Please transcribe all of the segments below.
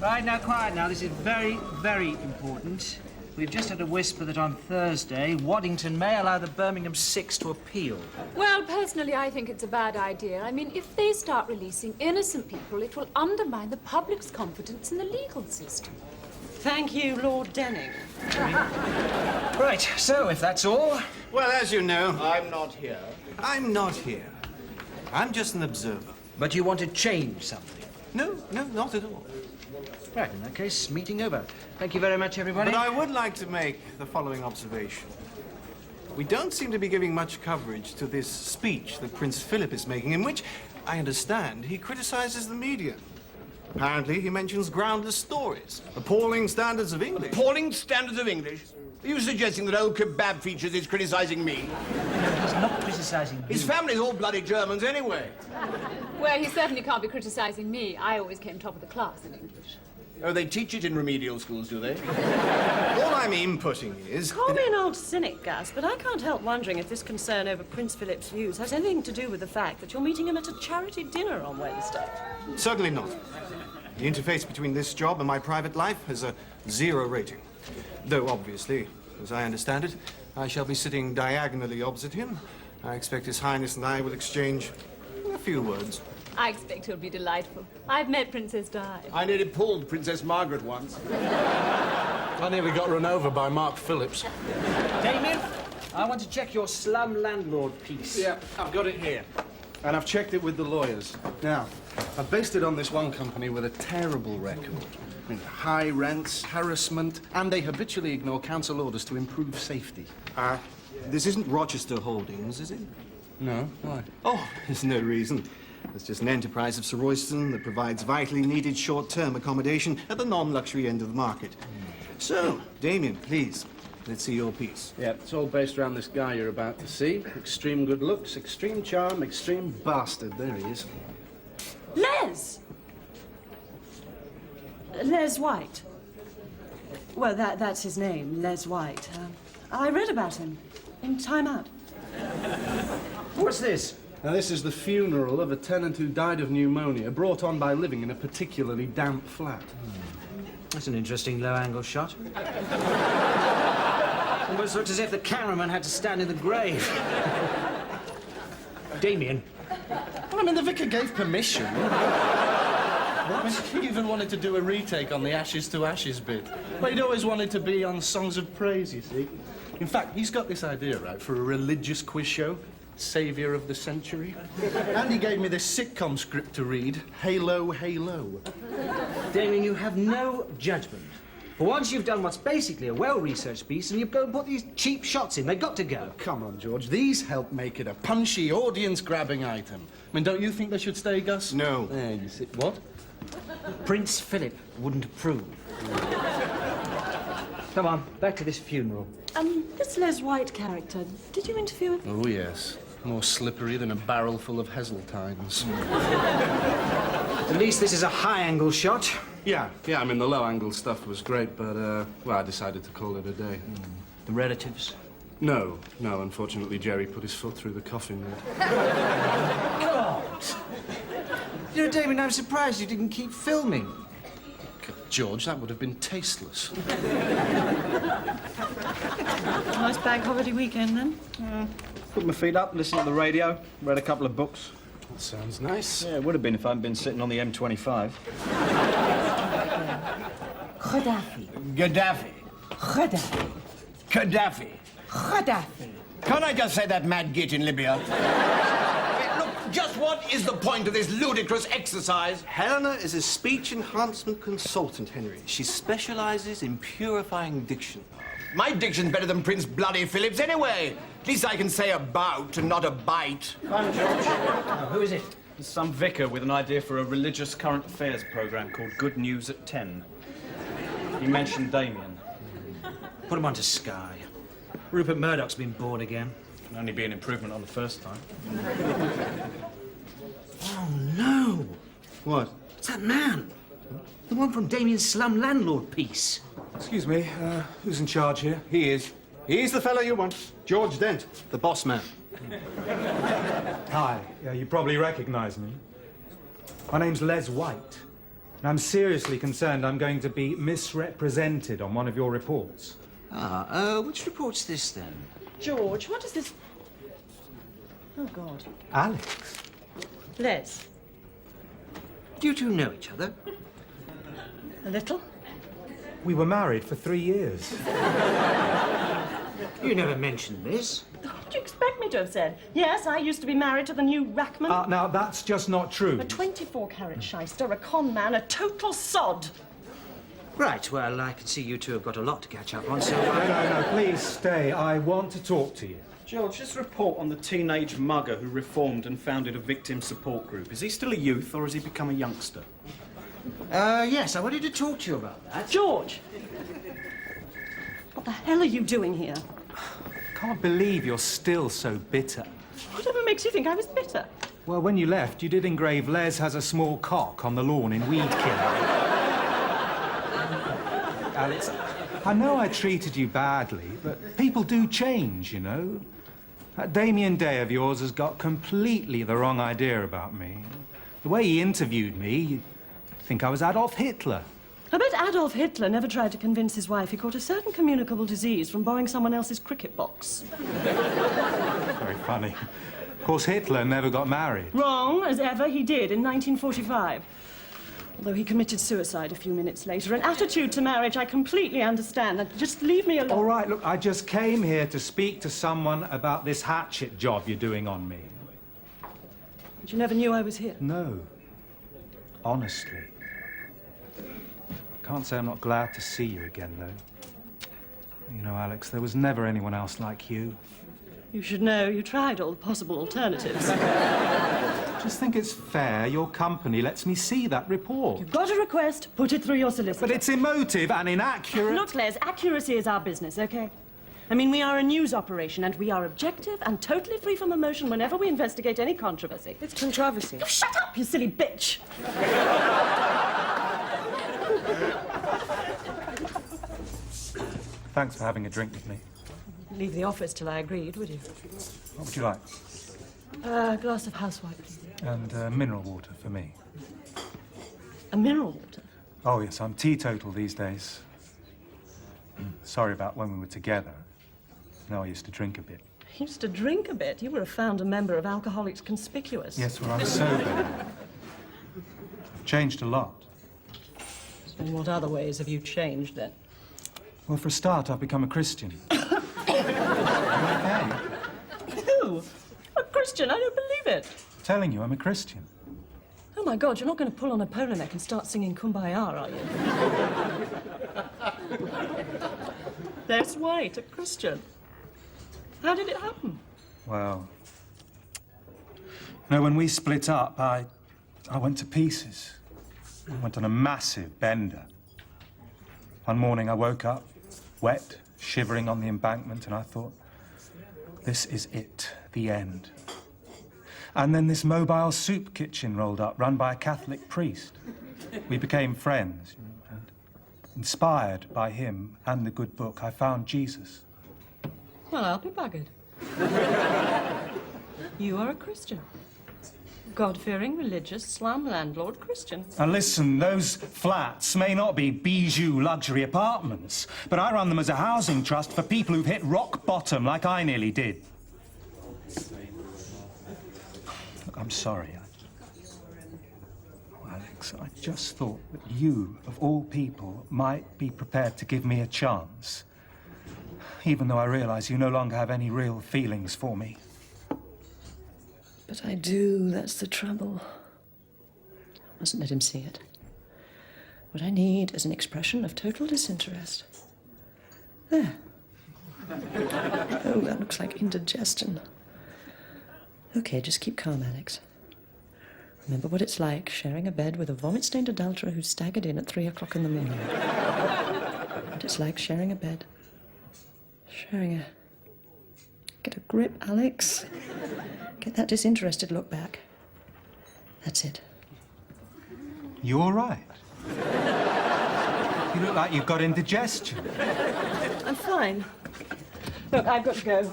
Right, now, quiet now. This is very, very important. We've just had a whisper that on Thursday, Waddington may allow the Birmingham Six to appeal. Well, personally, I think it's a bad idea. I mean, if they start releasing innocent people, it will undermine the public's confidence in the legal system. Thank you, Lord Denning. Right, so if that's all... Well, as you know... I'm not here. I'm not here. I'm just an observer. But you want to change something? No, not at all. Right, in that case, meeting over. Thank you very much, everybody. But I would like to make the following observation. We don't seem to be giving much coverage to this speech that Prince Philip is making, in which, I understand, he criticizes the media. Apparently, he mentions groundless stories, appalling standards of English. Appalling standards of English? Are you suggesting that old kebab features is criticizing me? He's not criticizing you. His family's all bloody Germans anyway. Well, he certainly can't be criticizing me. I always came top of the class in English. Oh, they teach it in remedial schools, do they? All I'm inputting is... Call me an old cynic, Gus, but I can't help wondering if this concern over Prince Philip's views has anything to do with the fact that you're meeting him at a charity dinner on Wednesday. Certainly not. The interface between this job and my private life has a 0 rating. Though, obviously, as I understand it, I shall be sitting diagonally opposite him. I expect His Highness and I will exchange a few words. I expect he'll be delightful. I've met Princess Di. I nearly pulled Princess Margaret once. I nearly got run over by Mark Phillips. Damian, I want to check your slum landlord piece. Yeah, I've got it here. And I've checked it with the lawyers. Now, I've based it on this one company with a terrible record. I mean, high rents, harassment, and they habitually ignore council orders to improve safety. This isn't Rochester Holdings, is it? No? Why? Oh, there's no reason. It's just an enterprise of Sir Royston that provides vitally needed short-term accommodation at the non-luxury end of the market. So, Damian, please, let's see your piece. Yeah, it's all based around this guy you're about to see. Extreme good looks, extreme charm, extreme bastard. There he is. Les! Les White. Well, that's his name, Les White. I read about him in Time Out. What's this? Now, this is the funeral of a tenant who died of pneumonia, brought on by living in a particularly damp flat. That's an interesting low-angle shot. Almost looks as if the cameraman had to stand in the grave. Damian. Well, I mean, the vicar gave permission. What? He even wanted to do a retake on the Ashes to Ashes bit. But he'd always wanted to be on Songs of Praise, you see. In fact, he's got this idea, right, for a religious quiz show. Saviour of the Century. And he gave me this sitcom script to read, Halo, Halo. Damian, you have no judgment. For once you've done what's basically a well-researched piece and you've got to put these cheap shots in. They've got to go. Come on, George. These help make it a punchy, audience-grabbing item. I mean, don't you think they should stay, Gus? No. There you see. What? Prince Philip wouldn't approve. Come on, back to this funeral. This Les White character, did you interview him? Oh, yes. More slippery than a barrel full of Heseltines. At least this is a high-angle shot. Yeah, I mean, the low-angle stuff was great, but, well, I decided to call it a day. The relatives? No, unfortunately, Jerry put his foot through the coffin lid. God! You know, Damian, I'm surprised you didn't keep filming. God, George, that would have been tasteless. Nice bank holiday weekend, then? Put my feet up, listened to the radio, read a couple of books. That sounds nice. Yeah, it would have been if I hadn't been sitting on the M25. Gaddafi. Can't I just say that mad git in Libya? Look, just what is the point of this ludicrous exercise? Helena is a speech enhancement consultant, Henry. She specializes in purifying diction. My diction's better than Prince Bloody Philip's anyway. At least I can say about and not a bite. I'm George. Who is it? There's some vicar with an idea for a religious current affairs programme called Good News at 10. He mentioned Damian. Put him onto Sky. Rupert Murdoch's been bored again. Can only be an improvement on the first time. Oh, no. What? It's that man. The one from Damian's slum landlord piece. Excuse me, who's in charge here? He is. He's the fellow you want. George Dent, the boss man. Hi, you probably recognise me. My name's Les White. And I'm seriously concerned I'm going to be misrepresented on one of your reports. Which report's this, then? George, what is this? Oh, God. Alex? Les. Do you two know each other? A little? We were married for 3 years. You never mentioned this. What do you expect me to have said? Yes, I used to be married to the new Rackman. Now, that's just not true. A 24-carat shyster, a con man, a total sod. Right, well, I can see you two have got a lot to catch up on, so... No, please stay. I want to talk to you. George, this report on the teenage mugger who reformed and founded a victim support group, is he still a youth or has he become a youngster? Yes, I wanted to talk to you about that. George! What the hell are you doing here? Can't believe you're still so bitter. Whatever makes you think I was bitter? Well, when you left, you did engrave Les has a small cock on the lawn in weed killing. Alex, I know I treated you badly, but people do change, you know. That Damian Day of yours has got completely the wrong idea about me. The way he interviewed me, you'd think I was Adolf Hitler. I bet Adolf Hitler never tried to convince his wife he caught a certain communicable disease from borrowing someone else's cricket box. Very funny. Of course, Hitler never got married. Wrong, as ever, he did in 1945. Although he committed suicide a few minutes later. An attitude to marriage I completely understand. Now, just leave me alone. All right, look, I just came here to speak to someone about this hatchet job you're doing on me. But you never knew I was here. No. Honestly. Can't say I'm not glad to see you again, though. You know, Alex, there was never anyone else like you. You should know you tried all the possible alternatives. Just think it's fair your company lets me see that report. You've got a request, put it through your solicitor. But it's emotive and inaccurate. Look, Les, accuracy is our business, OK? I mean, we are a news operation, and we are objective and totally free from emotion whenever we investigate any controversy. It's controversy. Oh, shut up, you silly bitch! Thanks for having a drink with me. Leave the office till I agreed, would you? What would you like? A glass of housewife, please. And mineral water for me. A mineral water? Oh, yes, I'm teetotal these days. Sorry about when we were together. No, I used to drink a bit. You used to drink a bit. You were a founder member of Alcoholics Conspicuous. Yes, well, I'm sober now. I've changed a lot. In what other ways have you changed, then? Well, for a start, I've become a Christian. Okay. You? A Christian? I don't believe it. Telling you, I'm a Christian. Oh, my God, you're not going to pull on a polo neck and start singing Kumbaya, are you? There's White, a Christian. How did it happen? Well, you know, when we split up, I went to pieces. I went on a massive bender. One morning I woke up, wet, shivering on the embankment, and I thought, this is it, the end. And then this mobile soup kitchen rolled up, run by a Catholic priest. We became friends, you know, and inspired by him and the good book, I found Jesus. Well, I'll be buggered. You are a Christian. God-fearing, religious, slum landlord Christian. And listen, those flats may not be bijou luxury apartments, but I run them as a housing trust for people who've hit rock bottom like I nearly did. Look, I'm sorry. Alex, I just thought that you, of all people, might be prepared to give me a chance, even though I realise you no longer have any real feelings for me. But I do, that's the trouble. I mustn't let him see it. What I need is an expression of total disinterest. There. Oh, that looks like indigestion. Okay, just keep calm, Alex. Remember what it's like sharing a bed with a vomit-stained adulterer who staggered in at 3 o'clock in the morning. What it's like sharing a bed. Get a grip, Alex. Get that disinterested look back. That's it. You all right? You look like you've got indigestion. I'm fine. Look, I've got to go.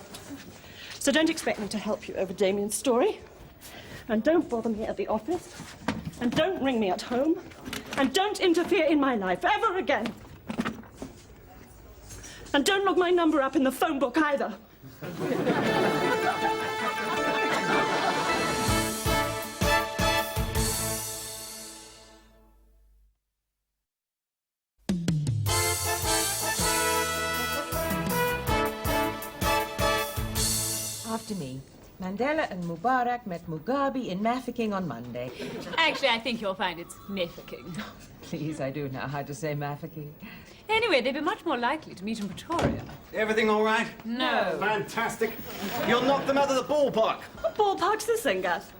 So don't expect me to help you over Damian's story. And don't bother me at the office. And don't ring me at home. And don't interfere in my life ever again. And don't look my number up in the phone book either. After me. Mandela and Mubarak met Mugabe in Mafeking on Monday. Actually, I think you'll find it's Mafeking. Please, I do know how to say Mafeking. Anyway, they'd be much more likely to meet in Pretoria. Everything all right? No. Fantastic. You'll knock them out of the ballpark. What ballpark's this thing, Gus?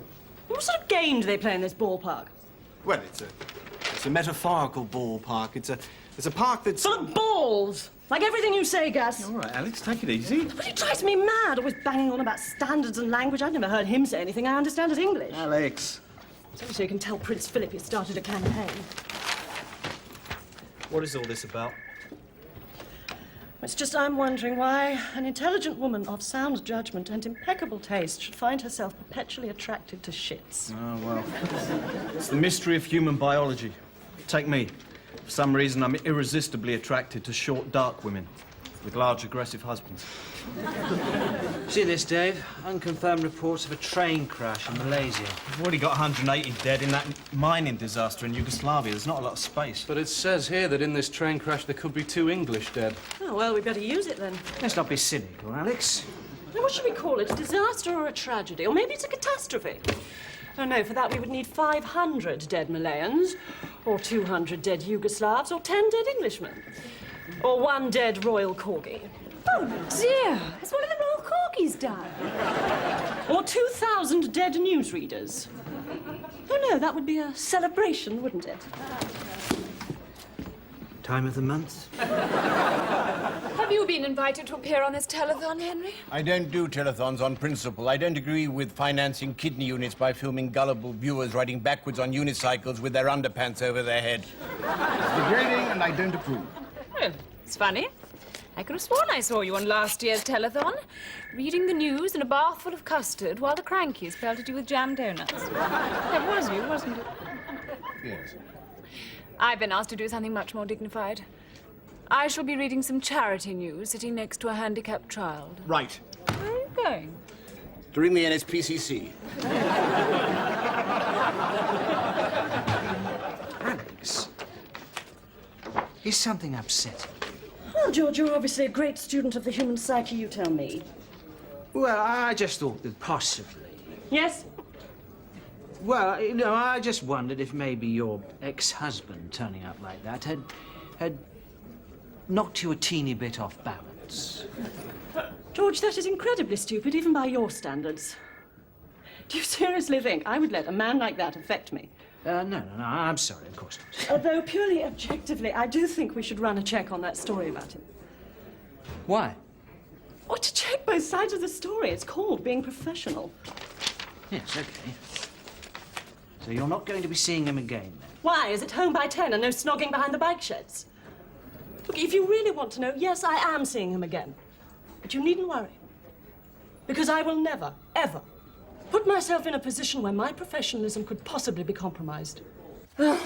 What sort of game do they play in this ballpark? Well, it's a metaphorical ballpark. It's a park that's... Full of balls! Like everything you say, Gus. All right, Alex, take it easy. But he drives me mad, always banging on about standards and language. I've never heard him say anything I understand as English. Alex. So you can tell Prince Philip he started a campaign. What is all this about? It's just I'm wondering why an intelligent woman of sound judgment and impeccable taste should find herself perpetually attracted to shits. Oh, well. It's the mystery of human biology. Take me. For some reason, I'm irresistibly attracted to short, dark women with large, aggressive husbands. See this, Dave? Unconfirmed reports of a train crash in Malaysia. We've already got 180 dead in that mining disaster in Yugoslavia. There's not a lot of space. But it says here that in this train crash there could be 2 English dead. Oh, well, we better use it then. Let's not be cynical, Alex. Now, what should we call it? A disaster or a tragedy? Or maybe it's a catastrophe? Oh, no, for that we would need 500 dead Malayans, or 200 dead Yugoslavs, or 10 dead Englishmen, or 1 dead royal corgi. Oh, dear. Has one of the royal corgis died? Or 2,000 dead newsreaders. Oh, no, that would be a celebration, wouldn't it? Time of the month? Have you been invited to appear on this telethon, Henry? I don't do telethons on principle. I don't agree with financing kidney units by filming gullible viewers riding backwards on unicycles with their underpants over their head. It's degrading and I don't approve. Oh, it's funny. I could have sworn I saw you on last year's telethon, reading the news in a bath full of custard while the crankies pelted you with jam donuts. That was you, wasn't it? Yes. I've been asked to do something much more dignified. I shall be reading some charity news sitting next to a handicapped child. Right. Where are you going? During the NSPCC. Alex, is something upsetting? Well, George, you're obviously a great student of the human psyche, you tell me. Well, I just thought that possibly. Yes? Well, you know, I just wondered if maybe your ex-husband turning up like that had knocked you a teeny bit off balance. George, that is incredibly stupid, even by your standards. Do you seriously think I would let a man like that affect me? No, I'm sorry, of course not. Although, purely objectively, I do think we should run a check on that story about him. Why? Or to check both sides of the story. It's called being professional. Yes, okay. So you're not going to be seeing him again, then? Why? Is it home by 10 and no snogging behind the bike sheds? Look, if you really want to know, yes, I am seeing him again. But you needn't worry. Because I will never, ever put myself in a position where my professionalism could possibly be compromised. It's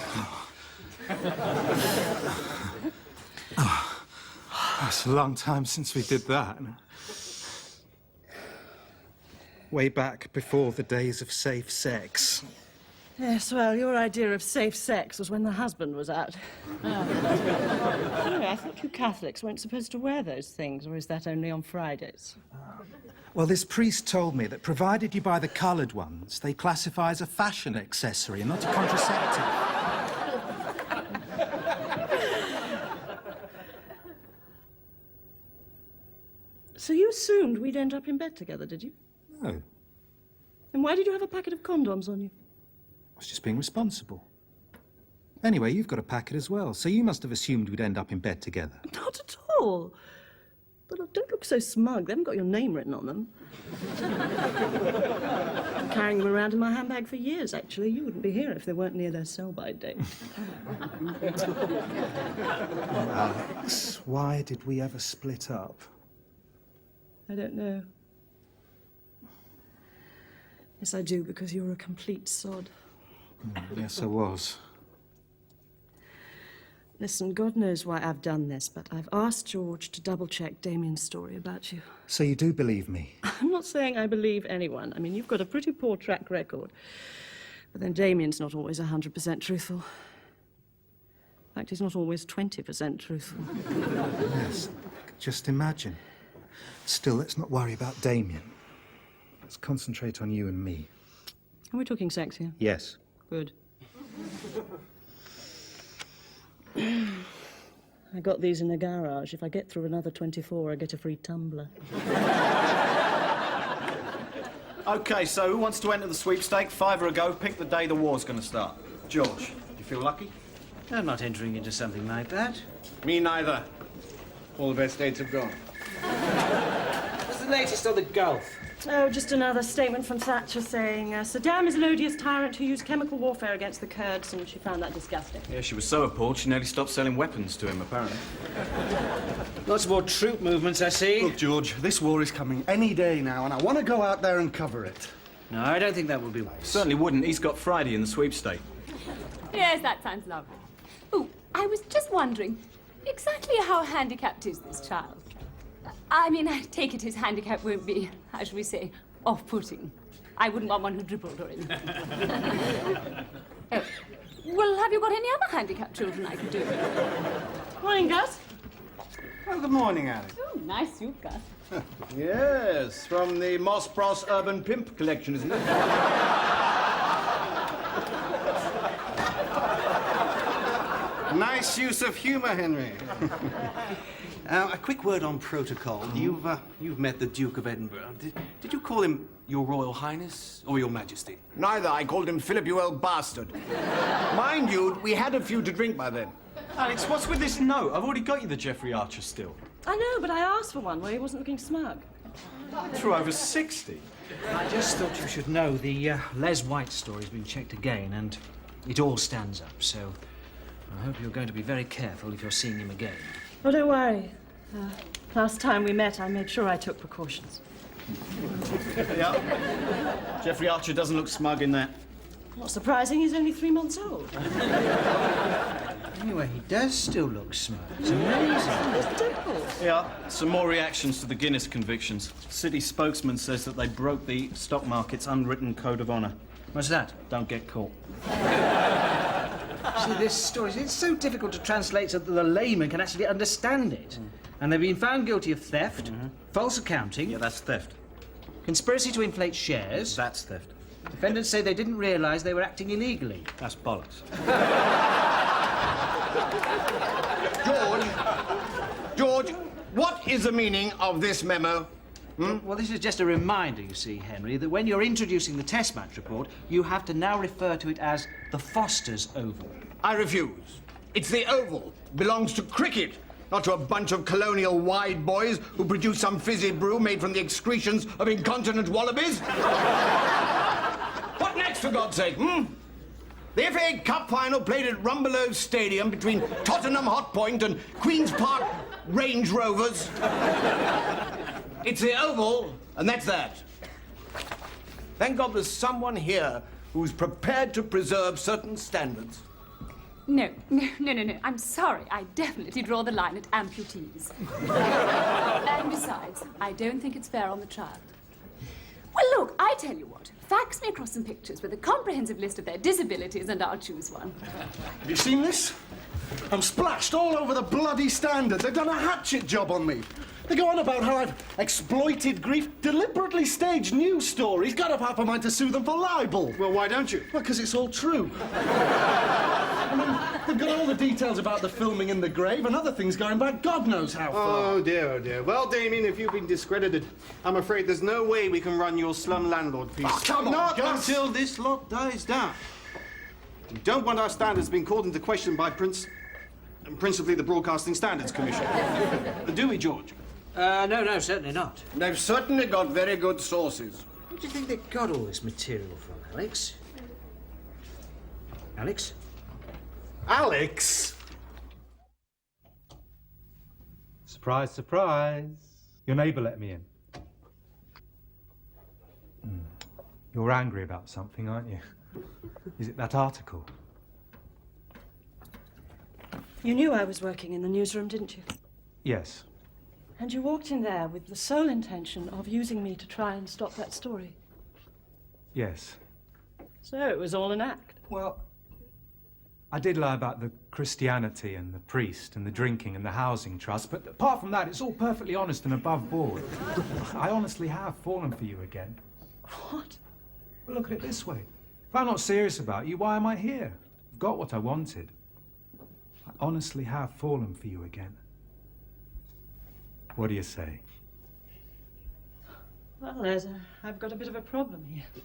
a long time since we did that. Way back before the days of safe sex. Yes, well, your idea of safe sex was when the husband was out. Anyway, I thought you Catholics weren't supposed to wear those things, or is that only on Fridays? Well, this priest told me that provided you buy the coloured ones, they classify as a fashion accessory and not a contraceptive. So you assumed we'd end up in bed together, did you? No, Then why did you have a packet of condoms on you? I was just being responsible. Anyway, you've got a packet as well, so you must have assumed we'd end up in bed together. Not at all. But don't look so smug. They haven't got your name written on them. I'm carrying them around in my handbag for years, actually. You wouldn't be here if they weren't near their sell-by date. Alex, why did we ever split up? I don't know. Yes, I do, because you're a complete sod. Yes, I was. Listen, God knows why I've done this, but I've asked George to double-check Damian's story about you. So you do believe me? I'm not saying I believe anyone. I mean, you've got a pretty poor track record. But then Damian's not always 100% truthful. In fact, he's not always 20% truthful. Yes, just imagine. Still, let's not worry about Damian. Let's concentrate on you and me. Are we talking sex here? Yes. Good. I got these in the garage. If I get through another 24, I get a free tumbler. OK, so who wants to enter the sweepstake? $5 a go, pick the day the war's going to start. George, you feel lucky? I'm not entering into something like that. Me neither. All the best dates have gone. What's the latest on the Gulf? Oh, just another statement from Thatcher saying Saddam is an odious tyrant who used chemical warfare against the Kurds, and she found that disgusting. Yeah, she was so appalled she nearly stopped selling weapons to him, apparently. Lots more troop movements, I see. Look, George, this war is coming any day now, and I want to go out there and cover it. No, I don't think that would be wise. Certainly wouldn't. He's got Friday in the sweepstake. Yes, that sounds lovely. Oh, I was just wondering, exactly how handicapped is this child? I mean, I take it his handicap won't be, how shall we say, off-putting. I wouldn't want one who dribbled or anything. Oh. Well, have you got any other handicapped children I could do? Morning, Gus. Oh, good morning, Alex. Oh, nice suit, Gus. Yes, from the Moss Pross Urban Pimp collection, isn't it? Nice use of humour, Henry. A quick word on protocol. You've met the Duke of Edinburgh. Did you call him Your Royal Highness or Your Majesty? Neither. I called him Philip, you old bastard. Mind you, we had a few to drink by then. Alex, what's with this note? I've already got you the Jeffrey Archer still. I know, but I asked for one where he wasn't looking smug. Through over 60. I just thought you should know the Les White story's been checked again, and it all stands up, so I hope you're going to be very careful if you're seeing him again. Oh, don't worry. Last time we met, I made sure I took precautions. Yeah. Jeffrey Archer doesn't look smug in that. Not surprising, he's only 3 months old. Anyway, he does still look smug. It's amazing. There's dimples. Yeah, some more reactions to the Guinness convictions. City spokesman says that they broke the stock market's unwritten code of honour. What's that? Don't get caught. See, this story, it's so difficult to translate so that the layman can actually understand it. And they've been found guilty of theft, false accounting... Yeah, that's theft. ...conspiracy to inflate shares... That's theft. Defendants say they didn't realise they were acting illegally. That's bollocks. George, what is the meaning of this memo? Well, this is just a reminder, you see, Henry, that when you're introducing the test match report, you have to now refer to it as the Foster's Oval. I refuse. It's the Oval. Belongs to cricket, not to a bunch of colonial wide boys who produce some fizzy brew made from the excretions of incontinent wallabies. What next, for God's sake, The FA Cup final played at Rumbelow Stadium between Tottenham Hot Point and Queen's Park Range Rovers. It's the Oval, and that's that. Thank God there's someone here who's prepared to preserve certain standards. No. I'm sorry. I definitely draw the line at amputees. And besides, I don't think it's fair on the child. Well, look, I tell you what. Fax me across some pictures with a comprehensive list of their disabilities, and I'll choose one. Have you seen this? I'm splashed all over the bloody Standard. They've done a hatchet job on me. They go on about how I've exploited grief, deliberately staged news stories, got up half a mind to sue them for libel. Well, why don't you? Well, because it's all true. I mean, they've got all the details about the filming in the grave and other things going back God knows how far. Oh, dear, oh, dear. Well, Damian, if you've been discredited, I'm afraid there's no way we can run your slum landlord piece. Oh, come on, Not Gus. until this lot dies down. We don't want our standards being called into question by principally the Broadcasting Standards Commission. Do we, George? No, certainly not. They've certainly got very good sources. Where do you think they got all this material from, Alex? Alex? Alex? Surprise, surprise. Your neighbour let me in. You're angry about something, aren't you? Is it that article? You knew I was working in the newsroom, didn't you? Yes. And you walked in there with the sole intention of using me to try and stop that story. Yes. So it was all an act. Well, I did lie about the Christianity and the priest and the drinking and the housing trust, but apart from that, it's all perfectly honest and above board. I honestly have fallen for you again. What? Well, look at it this way. If I'm not serious about you, why am I here? I've got what I wanted. I honestly have fallen for you again. What do you say? Well, I've got a bit of a problem here. You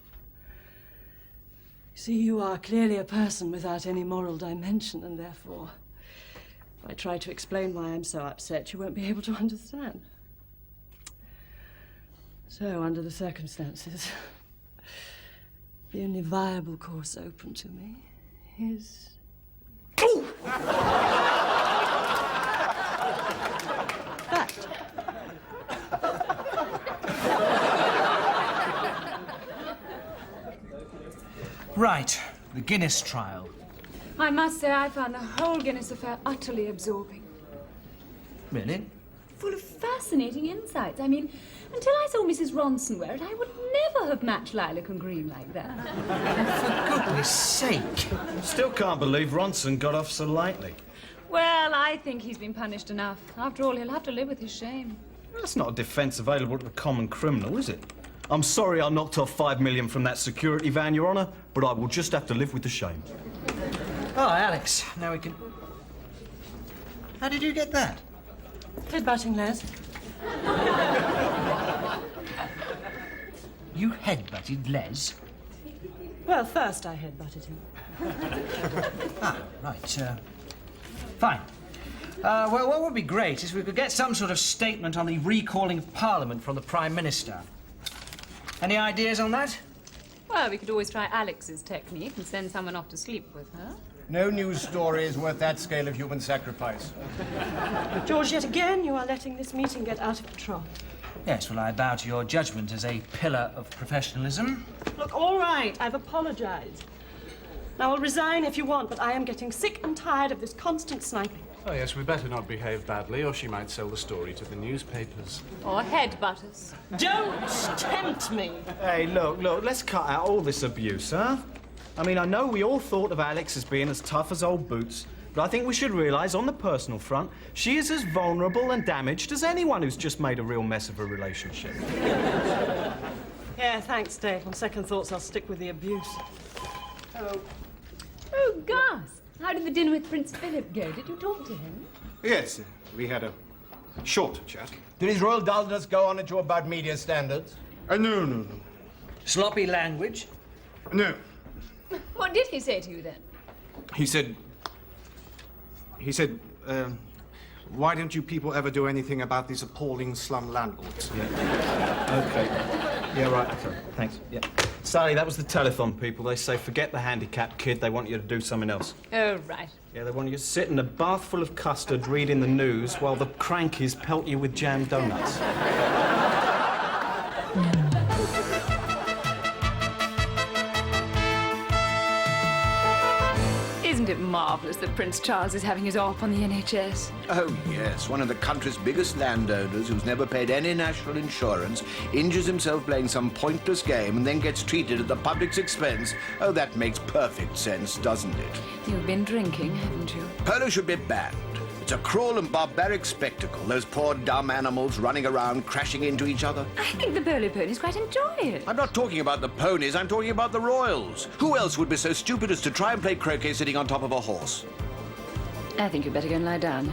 see, you are clearly a person without any moral dimension, and therefore, if I try to explain why I'm so upset, you won't be able to understand. So, under the circumstances, the only viable course open to me is... that. Right, the Guinness trial. I must say I found the whole Guinness affair utterly absorbing. Really? Full of fascinating insights. I mean, until I saw Mrs. Ronson wear it, I would never have matched lilac and green like that. For goodness sake. Still can't believe Ronson got off so lightly. Well, I think he's been punished enough. After all, he'll have to live with his shame. That's not a defence available to the common criminal, is it? I'm sorry I knocked off $5 million from that security van, Your Honour, but I will just have to live with the shame. Oh, Alex, now we can... How did you get that? Headbutting, Les. You headbutted Les? Well, first I headbutted him. Right, fine. Well, what would be great is we could get some sort of statement on the recalling of Parliament from the Prime Minister. Any ideas on that? Well, we could always try Alex's technique and send someone off to sleep with her. No news story is worth that scale of human sacrifice. George, yet again, you are letting this meeting get out of control. Yes, well, I bow to your judgment as a pillar of professionalism. Look, all right, I've apologized. Now, I'll resign if you want, but I am getting sick and tired of this constant sniping. Oh, yes, we better not behave badly, or she might sell the story to the newspapers. Or headbutt us. Don't tempt me. Hey, look, let's cut out all this abuse, huh? I mean, I know we all thought of Alex as being as tough as old boots, but I think we should realise, on the personal front, she is as vulnerable and damaged as anyone who's just made a real mess of a relationship. Yeah, thanks, Dave. On second thoughts, I'll stick with the abuse. Oh, Gus! How did the dinner with Prince Philip go? Did you talk to him? Yes, we had a short chat. Did his royal dullness go on at you about media standards? No. Sloppy language? No. What did he say to you then? He said, why don't you people ever do anything about these appalling slum landlords? Okay. Yeah, right. Okay. Thanks. Yeah. Sally, that was the telethon people. They say, forget the handicapped kid. They want you to do something else. Oh, right. Yeah, they want you to sit in a bath full of custard reading the news while the crankies pelt you with jam donuts. Isn't it marvellous that Prince Charles is having his op on the NHS? Oh, yes. One of the country's biggest landowners who's never paid any national insurance injures himself playing some pointless game and then gets treated at the public's expense. Oh, that makes perfect sense, doesn't it? You've been drinking, haven't you? Polo should be banned. It's a cruel and barbaric spectacle, those poor dumb animals running around crashing into each other. I think the Burley ponies quite enjoy it. I'm not talking about the ponies, I'm talking about the royals. Who else would be so stupid as to try and play croquet sitting on top of a horse? I think you'd better go and lie down.